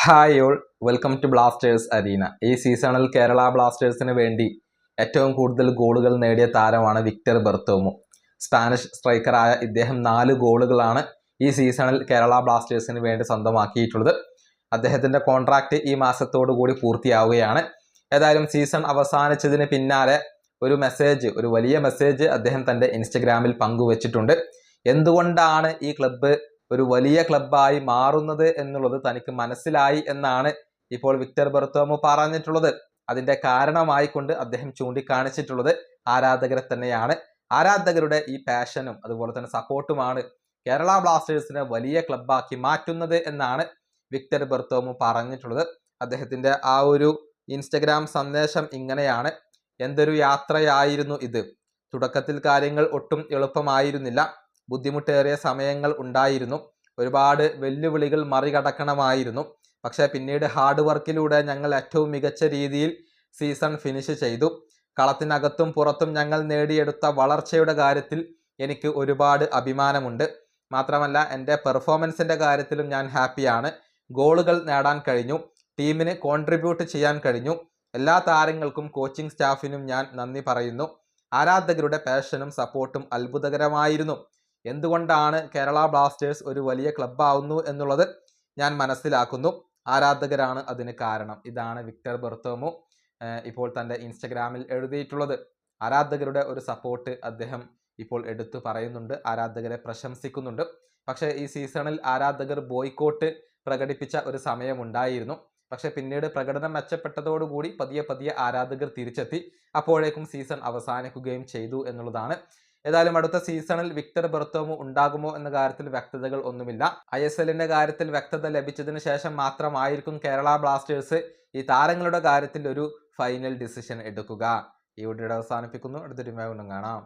Hi all, welcome to Blasters arena. ഈ സീസണിൽ കേരള ബ്ലാസ്റ്റേഴ്സിന് വേണ്ടി ഏറ്റവും കൂടുതൽ ഗോളുകൾ നേടിയ താരമാണ് വിക്ടർ ബെർത്തോമു. സ്പാനിഷ് സ്ട്രൈക്കറായ ഇദ്ദേഹം 4 ഗോളുകളാണ് ഈ സീസണിൽ കേരള ബ്ലാസ്റ്റേഴ്സിന് വേണ്ടി സ്വന്തമാക്കിയിട്ടുള്ളത്. അദ്ദേഹത്തിൻ്റെ കോൺട്രാക്റ്റ് ഈ മാസത്തോടു കൂടി പൂർത്തിയാവുകയാണ്. ഏതായാലും സീസൺ അവസാനിച്ചതിന് പിന്നാലെ ഒരു വലിയ മെസ്സേജ് അദ്ദേഹം തൻ്റെ ഇൻസ്റ്റഗ്രാമിൽ പങ്കുവച്ചിട്ടുണ്ട്. എന്തുകൊണ്ടാണ് ഈ ക്ലബ്ബ് ഒരു വലിയ ക്ലബ്ബായി മാറുന്നത് എന്നുള്ളത് തനിക്ക് മനസ്സിലായി എന്നാണ് ഇപ്പോൾ വിക്ടർ ബെർത്തോമു പറഞ്ഞിട്ടുള്ളത്. അതിന്റെ കാരണമായിക്കൊണ്ട് അദ്ദേഹം ചൂണ്ടിക്കാണിച്ചിട്ടുള്ളത് ആരാധകരെ തന്നെയാണ്. ആരാധകരുടെ ഈ പാഷനും അതുപോലെ തന്നെ സപ്പോർട്ടുമാണ് കേരള ബ്ലാസ്റ്റേഴ്സിനെ വലിയ ക്ലബ്ബാക്കി മാറ്റുന്നത് എന്നാണ് വിക്ടർ ബെർത്തോമു പറഞ്ഞിട്ടുള്ളത്. അദ്ദേഹത്തിന്റെ ആ ഒരു ഇൻസ്റ്റഗ്രാം സന്ദേശം ഇങ്ങനെയാണ്: എന്തൊരു യാത്രയായിരുന്നു ഇത്. തുടക്കത്തിൽ കാര്യങ്ങൾ ഒട്ടും എളുപ്പമായിരുന്നില്ല. ബുദ്ധിമുട്ടേറിയ സമയങ്ങൾ ഉണ്ടായിരുന്നു. ഒരുപാട് വെല്ലുവിളികൾ മറികടക്കണമായിരുന്നു. പക്ഷേ പിന്നീട് ഹാർഡ് വർക്കിലൂടെ ഞങ്ങൾ ഏറ്റവും മികച്ച രീതിയിൽ സീസൺ ഫിനിഷ് ചെയ്തു. കളത്തിനകത്തും പുറത്തും ഞങ്ങൾ നേടിയെടുത്ത വളർച്ചയുടെ കാര്യത്തിൽ എനിക്ക് ഒരുപാട് അഭിമാനമുണ്ട്. മാത്രമല്ല എൻ്റെ പെർഫോമൻസിൻ്റെ കാര്യത്തിലും ഞാൻ ഹാപ്പിയാണ്. ഗോളുകൾ നേടാൻ കഴിഞ്ഞു. ടീമിന് കോൺട്രിബ്യൂട്ട് ചെയ്യാൻ കഴിഞ്ഞു. എല്ലാ താരങ്ങൾക്കും കോച്ചിങ് സ്റ്റാഫിനും ഞാൻ നന്ദി പറയുന്നു. ആരാധകരുടെ പാഷനും സപ്പോർട്ടും അത്ഭുതകരമായിരുന്നു. എന്തുകൊണ്ടാണ് കേരള ബ്ലാസ്റ്റേഴ്സ് ഒരു വലിയ ക്ലബ്ബാവുന്നു എന്നുള്ളത് ഞാൻ മനസ്സിലാക്കുന്നു. ആരാധകരാണ് അതിന് കാരണം. ഇതാണ് വിക്ടർ ബെർത്തോമു ഇപ്പോൾ തൻ്റെ ഇൻസ്റ്റഗ്രാമിൽ എഴുതിയിട്ടുള്ളത്. ആരാധകരുടെ ഒരു സപ്പോർട്ട് അദ്ദേഹം ഇപ്പോൾ എടുത്തു പറയുന്നുണ്ട്, ആരാധകരെ പ്രശംസിക്കുന്നുണ്ട്. പക്ഷേ ഈ സീസണിൽ ആരാധകർ ബോയ്ക്കോട്ട് പ്രകടിപ്പിച്ച ഒരു സമയമുണ്ടായിരുന്നു. പക്ഷെ പിന്നീട് പ്രകടനം മെച്ചപ്പെട്ടതോടുകൂടി പതിയെ ആരാധകർ തിരിച്ചെത്തി. അപ്പോഴേക്കും സീസൺ അവസാനിക്കുകയും ചെയ്തു എന്നുള്ളതാണ്. ഏതായാലും അടുത്ത സീസണിൽ വിക്ടർ ബെർത്തോമു ഉണ്ടാകുമോ എന്ന കാര്യത്തിൽ വ്യക്തതകൾ ഒന്നുമില്ല. ISLന്റെ കാര്യത്തിൽ വ്യക്തത ലഭിച്ചതിന് ശേഷം മാത്രമായിരിക്കും കേരള ബ്ലാസ്റ്റേഴ്സ് ഈ താരങ്ങളുടെ കാര്യത്തിൽ ഒരു ഫൈനൽ ഡിസിഷൻ എടുക്കുക. ഈ വീഡിയോ അവസാനിപ്പിക്കുന്നു. അടുത്തൊരു വീണ്ടും കാണാം.